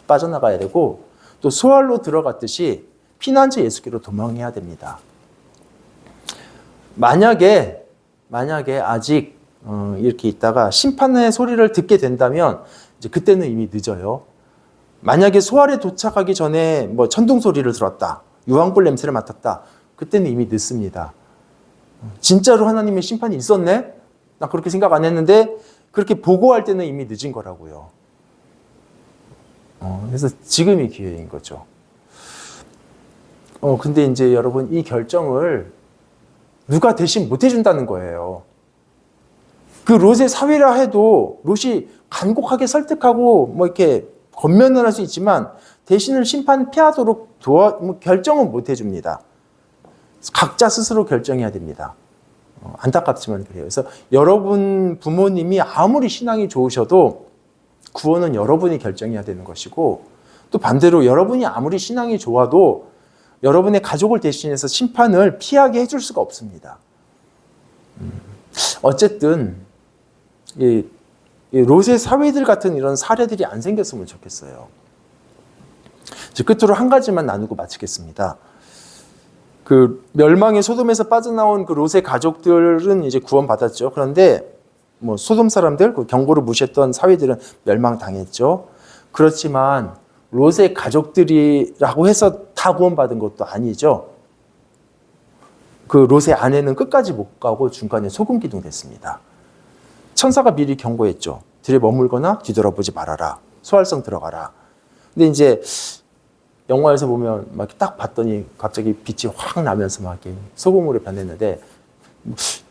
빠져나가야 되고, 또 소활로 들어갔듯이 피난처 예수께로 도망해야 됩니다. 만약에 아직 이렇게 있다가 심판의 소리를 듣게 된다면 이제 그때는 이미 늦어요. 만약에 소활에 도착하기 전에 뭐 천둥 소리를 들었다, 유황불 냄새를 맡았다, 그때는 이미 늦습니다. 진짜로 하나님의 심판이 있었네? 나 그렇게 생각 안 했는데, 그렇게 보고할 때는 이미 늦은 거라고요. 그래서 지금이 기회인 거죠. 근데 이제 여러분, 이 결정을 누가 대신 못 해준다는 거예요. 그 롯의 사위라 해도 롯이 간곡하게 설득하고 뭐 이렇게 권면을 할 수 있지만 대신을 심판 피하도록 결정은 못 해줍니다. 각자 스스로 결정해야 됩니다. 안타깝지만 그래요. 그래서 여러분 부모님이 아무리 신앙이 좋으셔도 구원은 여러분이 결정해야 되는 것이고, 또 반대로 여러분이 아무리 신앙이 좋아도 여러분의 가족을 대신해서 심판을 피하게 해줄 수가 없습니다. 어쨌든 이 롯의 사위들 같은 이런 사례들이 안 생겼으면 좋겠어요. 이제 끝으로 한 가지만 나누고 마치겠습니다. 그 멸망의 소돔에서 빠져나온 그 롯의 가족들은 이제 구원받았죠. 그런데 뭐 소돔 사람들, 그 경고를 무시했던 사위들은 멸망당했죠. 그렇지만 롯의 가족들이라고 해서 다 구원받은 것도 아니죠. 그 롯의 아내는 끝까지 못 가고 중간에 소금 기둥됐습니다. 천사가 미리 경고했죠. 들에 머물거나 뒤돌아보지 말아라. 소활성 들어가라. 근데 이제 영화에서 보면 막 딱 봤더니 갑자기 빛이 확 나면서 막 이렇게 소금으로 변했는데,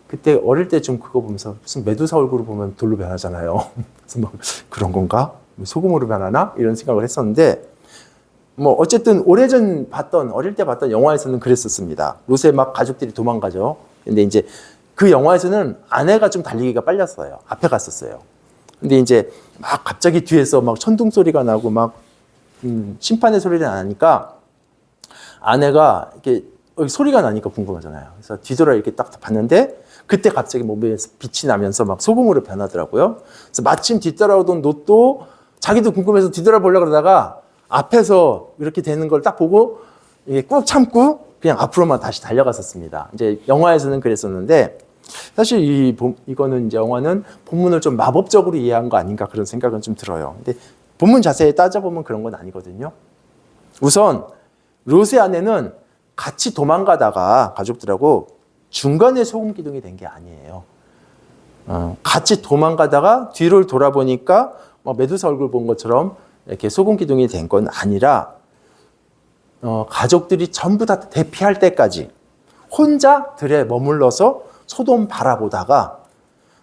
그때 어릴 때 좀 그거 보면서 무슨 메두사 얼굴을 보면 돌로 변하잖아요. 그래서 막 그런 건가? 소금으로 변하나? 이런 생각을 했었는데, 뭐 어쨌든 오래전 어릴 때 봤던 영화에서는 그랬었습니다. 롯의 막 가족들이 도망가죠. 근데 이제 그 영화에서는 아내가 좀 달리기가 빨랐어요. 앞에 갔었어요. 근데 이제 막 갑자기 뒤에서 막 천둥 소리가 나고 막 심판의 소리가 나니까 아내가 이렇게 소리가 나니까 궁금하잖아요. 그래서 뒤돌아 이렇게 딱 봤는데 그때 갑자기 몸에서 빛이 나면서 막 소금으로 변하더라고요. 그래서 마침 뒤따라오던 롯도 자기도 궁금해서 뒤돌아보려고 그러다가 앞에서 이렇게 되는 걸 딱 보고 이게 꾹 참고 그냥 앞으로만 다시 달려갔었습니다. 이제 영화에서는 그랬었는데, 사실 이거는 이제 영화는 본문을 좀 마법적으로 이해한 거 아닌가 그런 생각은 좀 들어요. 근데 본문 자세히 따져보면 그런 건 아니거든요. 우선 롯의 아내는 같이 도망가다가 가족들하고 중간에 소금 기둥이 된 게 아니에요. 같이 도망가다가 뒤를 돌아보니까 메두사 얼굴 본 것처럼 이렇게 소금 기둥이 된 건 아니라, 가족들이 전부 다 대피할 때까지 혼자 들에 머물러서 소돔 바라보다가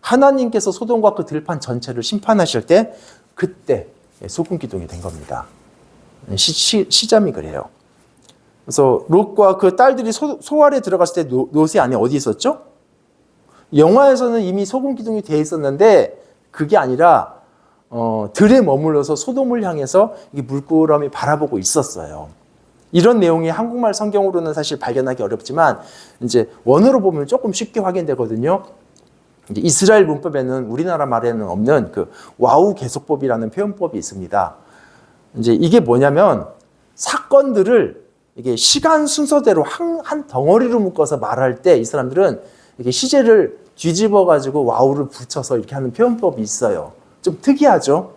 하나님께서 소돔과 그 들판 전체를 심판하실 때 그때 소금 기둥이 된 겁니다. 시점이 그래요. 그래서 롯과 그 딸들이 소활에 들어갔을 때 롯의 안에 어디 있었죠? 영화에서는 이미 소금 기둥이 되어 있었는데 그게 아니라 들에 머물러서 소돔을 향해서 이 물끄러미 바라보고 있었어요. 이런 내용이 한국말 성경으로는 사실 발견하기 어렵지만 이제 원어로 보면 조금 쉽게 확인되거든요. 이제 이스라엘 문법에는 우리나라 말에는 없는 그 와우 계속법이라는 표현법이 있습니다. 이제 이게 뭐냐면 사건들을 이게 시간 순서대로 한 덩어리로 묶어서 말할 때 이 사람들은 이렇게 시제를 뒤집어 가지고 와우를 붙여서 이렇게 하는 표현법이 있어요. 좀 특이하죠.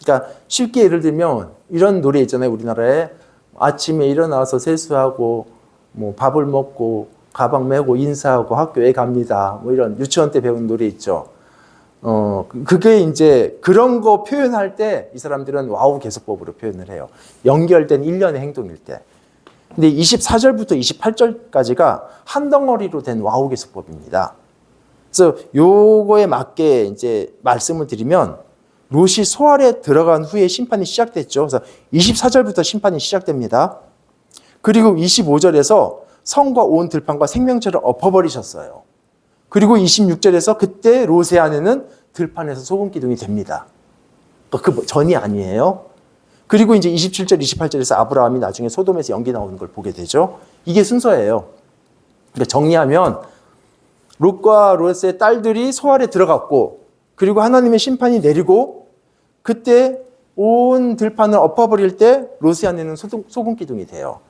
그러니까 쉽게 예를 들면 이런 노래 있잖아요. 우리나라에 아침에 일어나서 세수하고 뭐 밥을 먹고 가방 메고 인사하고 학교에 갑니다. 뭐 이런 유치원 때 배운 노래 있죠. 그게 이제 그런 거 표현할 때 이 사람들은 와우 계속법으로 표현을 해요. 연결된 일련의 행동일 때. 근데 24절부터 28절까지가 한 덩어리로 된 와우 계속법입니다. 그래서 요거에 맞게 이제 말씀을 드리면 롯이 소알에 들어간 후에 심판이 시작됐죠. 그래서 24절부터 심판이 시작됩니다. 그리고 25절에서 성과 온 들판과 생명체를 엎어버리셨어요. 그리고 26절에서 그때 롯의 아내는 들판에서 소금 기둥이 됩니다. 그 전이 아니에요. 그리고 이제 27절, 28절에서 아브라함이 나중에 소돔에서 연기 나오는 걸 보게 되죠. 이게 순서예요. 그러니까 정리하면 롯과 롯의 딸들이 소알에 들어갔고, 그리고 하나님의 심판이 내리고, 그때 온 들판을 엎어버릴 때 롯의 아내는 소금 기둥이 돼요.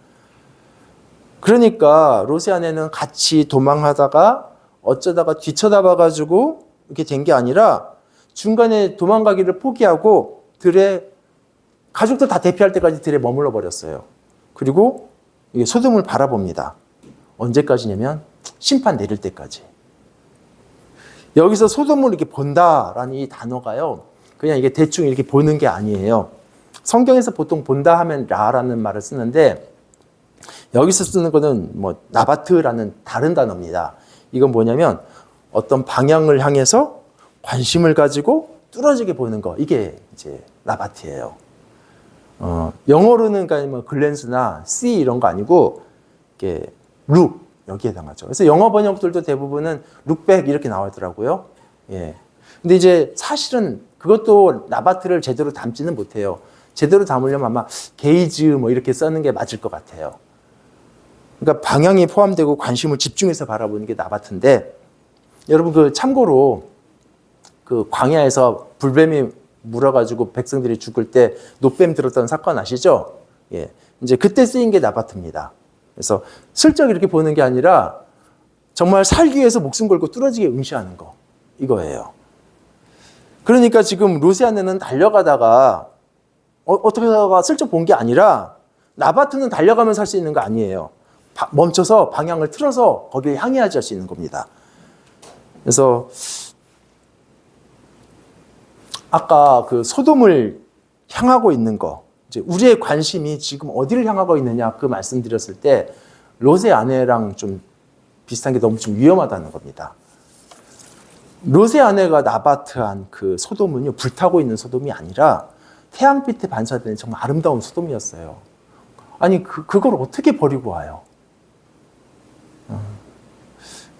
그러니까 롯의 아내는 같이 도망하다가 어쩌다가 뒤쳐다봐가지고 이렇게 된 게 아니라 중간에 도망가기를 포기하고 들에 가족들 다 대피할 때까지 들에 머물러 버렸어요. 그리고 이게 소돔을 바라봅니다. 언제까지냐면 심판 내릴 때까지. 여기서 소돔을 이렇게 본다라는 이 단어가요. 그냥 이게 대충 이렇게 보는 게 아니에요. 성경에서 보통 본다 하면 라라는 말을 쓰는데 여기서 쓰는 거는 뭐 나바트라는 다른 단어입니다. 이건 뭐냐면 어떤 방향을 향해서 관심을 가지고 뚫어지게 보는 거. 이게 이제 나바트예요. 영어로는 그러니까 뭐 글랜스나 see 이런 거 아니고 이게 look 여기에 해당하죠. 그래서 영어 번역들도 대부분은 look back 이렇게 나오더라고요. 예. 근데 이제 사실은 그것도 나바트를 제대로 담지는 못해요. 제대로 담으려면 아마 게이즈 뭐 이렇게 쓰는 게 맞을 것 같아요. 그러니까 방향이 포함되고 관심을 집중해서 바라보는 게 나바트인데, 여러분 그 참고로 그 광야에서 불뱀이 물어가지고 백성들이 죽을 때 노뱀 들었던 사건 아시죠? 예, 이제 그때 쓰인 게 나바트입니다. 그래서 슬쩍 이렇게 보는 게 아니라 정말 살기 위해서 목숨 걸고 뚫어지게 응시하는 거, 이거예요. 그러니까 지금 롯의 아내는 달려가다가 어떻게 하다가 슬쩍 본 게 아니라 나바트는 달려가면서 할 수 있는 거 아니에요. 멈춰서 방향을 틀어서 거기에 향해야지 할 수 있는 겁니다. 그래서 아까 그 소돔을 향하고 있는 거, 이제 우리의 관심이 지금 어디를 향하고 있느냐 그 말씀드렸을 때 롯의 아내랑 좀 비슷한 게 너무 좀 위험하다는 겁니다. 롯의 아내가 나바트한 그 소돔은요, 불타고 있는 소돔이 아니라 태양빛에 반사되는 정말 아름다운 소돔이었어요. 아니 그걸 어떻게 버리고 와요?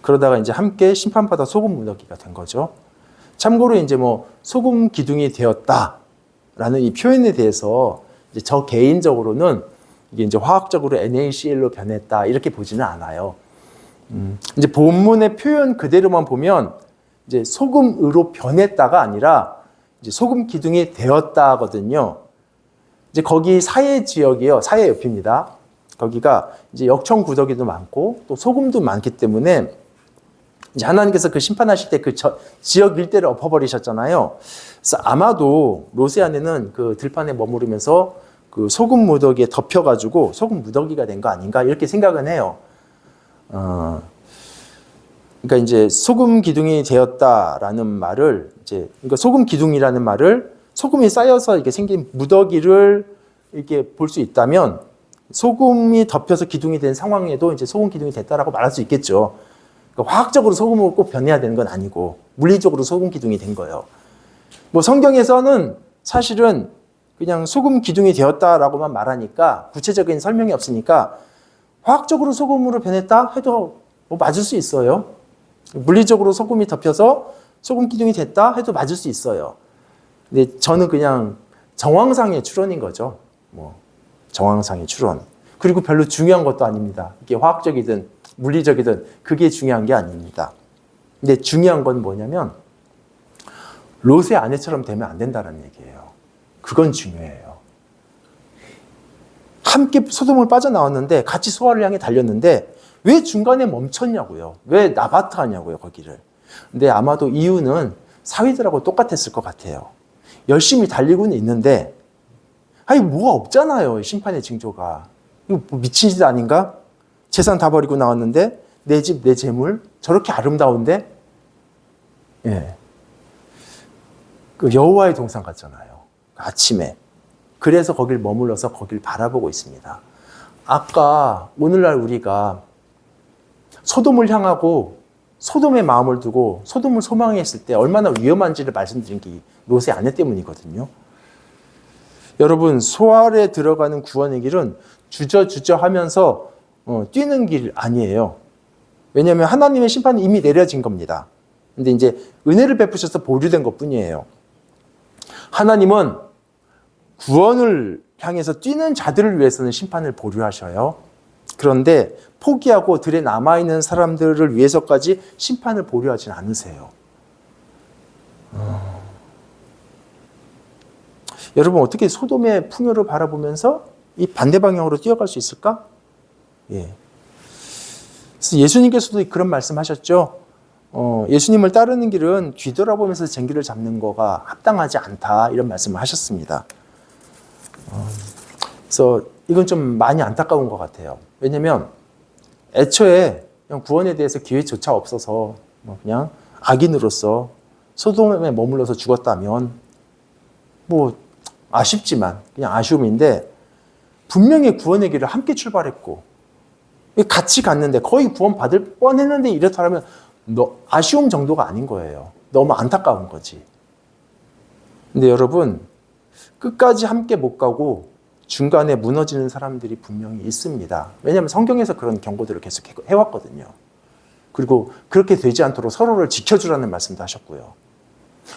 그러다가 이제 함께 심판받아 소금 무더기가 된 거죠. 참고로 이제 뭐 소금 기둥이 되었다라는 이 표현에 대해서 이제 저 개인적으로는 이게 이제 화학적으로 NaCl로 변했다 이렇게 보지는 않아요. 이제 본문의 표현 그대로만 보면 이제 소금으로 변했다가 아니라 이제 소금 기둥이 되었다거든요. 이제 거기 사해 지역이요, 사해 옆입니다. 거기가 이제 역청 구더기도 많고 또 소금도 많기 때문에 이제 하나님께서 그 심판하실 때 그 지역 일대를 엎어버리셨잖아요. 그래서 아마도 롯의 아내는 그 들판에 머무르면서 그 소금 무더기에 덮여가지고 소금 무더기가 된 거 아닌가 이렇게 생각은 해요. 그러니까 이제 소금 기둥이 되었다라는 말을 그러니까 소금 기둥이라는 말을 소금이 쌓여서 이렇게 생긴 무더기를 이렇게 볼 수 있다면 소금이 덮여서 기둥이 된 상황에도 이제 소금 기둥이 됐다라고 말할 수 있겠죠. 그러니까 화학적으로 소금으로 꼭 변해야 되는 건 아니고 물리적으로 소금 기둥이 된 거예요. 뭐 성경에서는 사실은 그냥 소금 기둥이 되었다라고만 말하니까 구체적인 설명이 없으니까 화학적으로 소금으로 변했다 해도 뭐 맞을 수 있어요. 물리적으로 소금이 덮여서 소금 기둥이 됐다 해도 맞을 수 있어요. 근데 저는 그냥 정황상의 추론인 거죠. 뭐 정황상의 추론. 그리고 별로 중요한 것도 아닙니다. 이게 화학적이든 물리적이든 그게 중요한 게 아닙니다. 근데 중요한 건 뭐냐면 롯의 아내처럼 되면 안 된다는 얘기예요. 그건 중요해요. 함께 소돔을 빠져나왔는데 같이 소아를 향해 달렸는데 왜 중간에 멈췄냐고요. 왜 나바트 하냐고요, 거기를. 근데 아마도 이유는 사위들하고 똑같았을 것 같아요. 열심히 달리고는 있는데 아니 뭐가 없잖아요, 심판의 징조가. 이거 뭐 미친 짓 아닌가? 재산 다 버리고 나왔는데 내 집, 내 재물 저렇게 아름다운데, 예, 그 여호와의 동산 같잖아요. 아침에. 그래서 거길 머물러서 거길 바라보고 있습니다. 아까 오늘날 우리가 소돔을 향하고 소돔의 마음을 두고 소돔을 소망했을 때 얼마나 위험한지를 말씀드린 게 롯의 아내 때문이거든요. 여러분, 소알에 들어가는 구원의 길은 주저주저 하면서 뛰는 길 아니에요. 왜냐하면 하나님의 심판은 이미 내려진 겁니다. 근데 이제 은혜를 베푸셔서 보류된 것 뿐이에요. 하나님은 구원을 향해서 뛰는 자들을 위해서는 심판을 보류하셔요. 그런데 포기하고 들에 남아있는 사람들을 위해서까지 심판을 보류하진 않으세요. 여러분, 어떻게 소돔의 풍요를 바라보면서 이 반대 방향으로 뛰어갈 수 있을까? 예. 그래서 예수님께서도 그런 말씀하셨죠. 예수님을 따르는 길은 뒤돌아보면서 쟁기를 잡는 거가 합당하지 않다, 이런 말씀을 하셨습니다. 그래서 이건 좀 많이 안타까운 것 같아요. 왜냐하면 애초에 그냥 구원에 대해서 기회조차 없어서 그냥 악인으로서 소돔에 머물러서 죽었다면 뭐 아쉽지만 그냥 아쉬움인데, 분명히 구원의 길을 함께 출발했고 같이 갔는데 거의 구원 받을 뻔했는데 이렇다면 아쉬움 정도가 아닌 거예요. 너무 안타까운 거지. 근데 여러분, 끝까지 함께 못 가고 중간에 무너지는 사람들이 분명히 있습니다. 왜냐하면 성경에서 그런 경고들을 계속 해왔거든요. 그리고 그렇게 되지 않도록 서로를 지켜주라는 말씀도 하셨고요.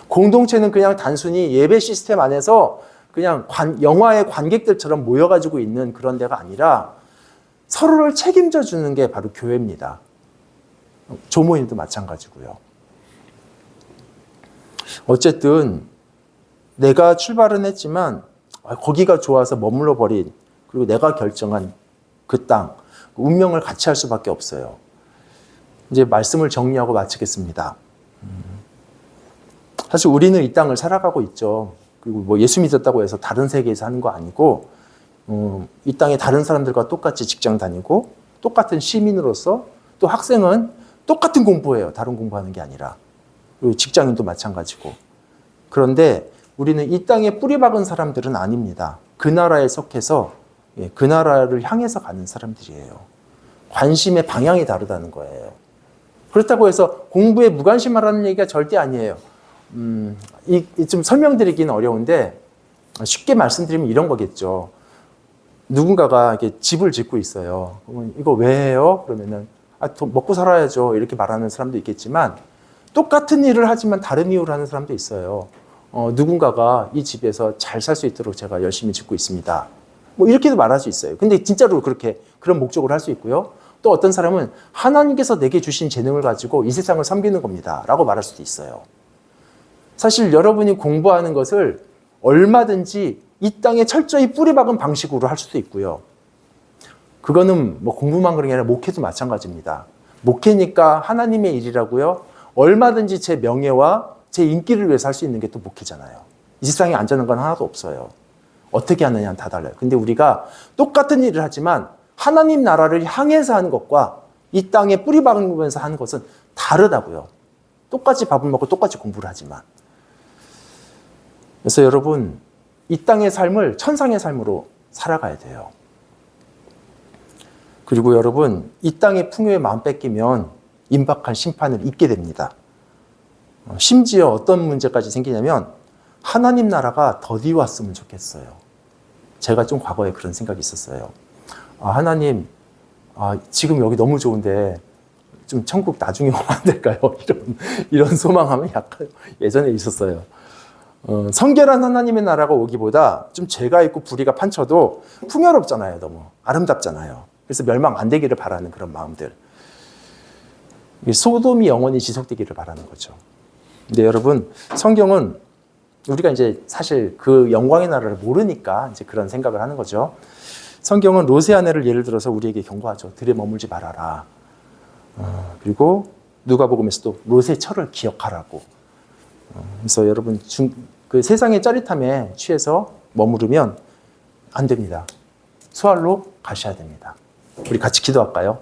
공동체는 그냥 단순히 예배 시스템 안에서 그냥 영화의 관객들처럼 모여가지고 있는 그런 데가 아니라 서로를 책임져 주는 게 바로 교회입니다. 조모임도 마찬가지고요. 어쨌든 내가 출발은 했지만 거기가 좋아서 머물러 버린, 그리고 내가 결정한 그 땅, 운명을 같이 할 수밖에 없어요. 이제 말씀을 정리하고 마치겠습니다. 사실 우리는 이 땅을 살아가고 있죠. 그리고 뭐 예수 믿었다고 해서 다른 세계에서 하는 거 아니고, 이 땅에 다른 사람들과 똑같이 직장 다니고 똑같은 시민으로서, 또 학생은 똑같은 공부해요. 다른 공부하는 게 아니라. 그리고 직장인도 마찬가지고. 그런데 우리는 이 땅에 뿌리 박은 사람들은 아닙니다. 그 나라에 속해서 그 나라를 향해서 가는 사람들이에요. 관심의 방향이 다르다는 거예요. 그렇다고 해서 공부에 무관심하라는 얘기가 절대 아니에요. 좀 설명드리기는 어려운데 쉽게 말씀드리면 이런 거겠죠. 누군가가 이렇게 집을 짓고 있어요. 그러면 이거 왜 해요? 그러면은 돈 먹고 살아야죠, 이렇게 말하는 사람도 있겠지만, 똑같은 일을 하지만 다른 이유로 하는 사람도 있어요. 누군가가 이 집에서 잘 살 수 있도록 제가 열심히 짓고 있습니다, 뭐 이렇게도 말할 수 있어요. 근데 진짜로 그런 목적으로 할 수 있고요. 또 어떤 사람은 하나님께서 내게 주신 재능을 가지고 이 세상을 섬기는 겁니다 라고 말할 수도 있어요. 사실 여러분이 공부하는 것을 얼마든지 이 땅에 철저히 뿌리 박은 방식으로 할 수도 있고요. 그거는 뭐 공부만 그런 게 아니라 목회도 마찬가지입니다. 목회니까 하나님의 일이라고요. 얼마든지 제 명예와 제 인기를 위해서 할 수 있는 게 또 목회잖아요. 이 세상에 안전한 건 하나도 없어요. 어떻게 하느냐는 다 달라요. 근데 우리가 똑같은 일을 하지만 하나님 나라를 향해서 하는 것과 이 땅에 뿌리 박으면서 하는 것은 다르다고요. 똑같이 밥을 먹고 똑같이 공부를 하지만. 그래서 여러분, 이 땅의 삶을 천상의 삶으로 살아가야 돼요. 그리고 여러분, 이 땅의 풍요에 마음 뺏기면 임박한 심판을 잊게 됩니다. 심지어 어떤 문제까지 생기냐면 하나님 나라가 더디 왔으면 좋겠어요. 제가 좀 과거에 그런 생각이 있었어요. 하나님, 지금 여기 너무 좋은데 좀 천국 나중에 오면 안 될까요? 이런 소망함이 약간 예전에 있었어요. 성결한 하나님의 나라가 오기보다 좀 죄가 있고 불의가 판쳐도 풍요롭잖아요. 너무 아름답잖아요. 그래서 멸망 안 되기를 바라는 그런 마음들. 소돔이 영원히 지속되기를 바라는 거죠. 근데 여러분, 성경은 우리가 이제 사실 그 영광의 나라를 모르니까 이제 그런 생각을 하는 거죠. 성경은 롯의 아내를 예를 들어서 우리에게 경고하죠. 들에 머물지 말아라. 그리고 누가복음에서도 롯의 철을 기억하라고. 그래서 여러분 그 세상의 짜릿함에 취해서 머무르면 안 됩니다. 수알로 가셔야 됩니다. 우리 같이 기도할까요?